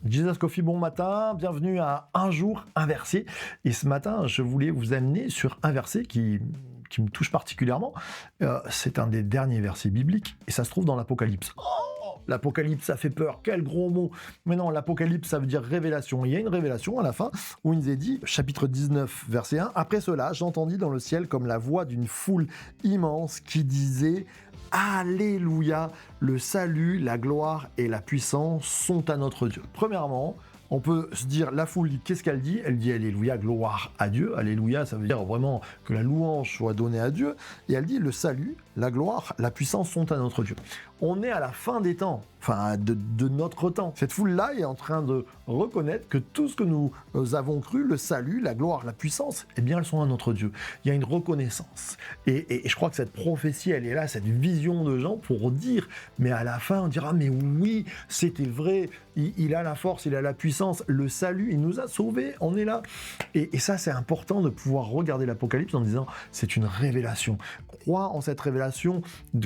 Jesus Coffee, bon matin, bienvenue à Un jour, un verset. Et ce matin, je voulais vous amener sur un verset qui me touche particulièrement. C'est un des derniers versets bibliques et ça se trouve dans l'Apocalypse. Oh, l'Apocalypse, ça fait peur, quel gros mot. Mais non, l'Apocalypse, ça veut dire révélation. Il y a une révélation à la fin où il nous est dit, chapitre 19, verset 1, « Après cela, j'entendis dans le ciel comme la voix d'une foule immense qui disait « Alléluia, le salut, la gloire et la puissance sont à notre Dieu. » Premièrement, on peut se dire, la foule, qu'est-ce qu'elle dit ? Elle dit Alléluia, gloire à Dieu. Alléluia, ça veut dire vraiment que la louange soit donnée à Dieu. Et elle dit, le salut, la gloire, la puissance sont à notre Dieu. On est à la fin des temps, enfin de notre temps. Cette foule-là est en train de reconnaître que tout ce que nous avons cru, le salut, la gloire, la puissance, eh bien, elles sont à notre Dieu. Il y a une reconnaissance. Et je crois que cette prophétie, elle est là, cette vision de gens pour dire, mais à la fin, on dira, mais oui, c'était vrai, il a la force, il a la puissance, le salut, il nous a sauvés, on est là. Et ça, c'est important de pouvoir regarder l'Apocalypse en disant, c'est une révélation. Crois en cette révélation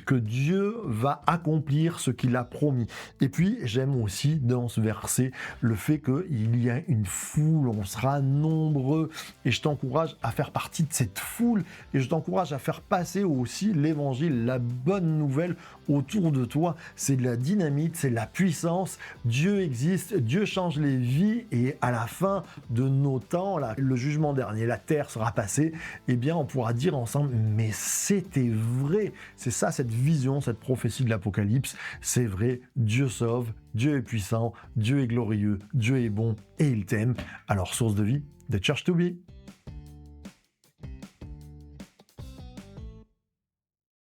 que Dieu va accomplir ce qu'il a promis. Et puis, j'aime aussi dans ce verset le fait qu'il y a une foule, on sera nombreux. Et je t'encourage à faire partie de cette foule et je t'encourage à faire passer aussi l'évangile, la bonne nouvelle autour de toi. C'est de la dynamite, c'est de la puissance. Dieu existe, Dieu change les vies et à la fin de nos temps, là, le jugement dernier, la terre sera passée, eh bien, on pourra dire ensemble, mais c'était vrai. C'est ça, cette vision, cette prophétie de l'Apocalypse. C'est vrai, Dieu sauve, Dieu est puissant, Dieu est glorieux, Dieu est bon et il t'aime. Alors, source de vie, The Church to Be.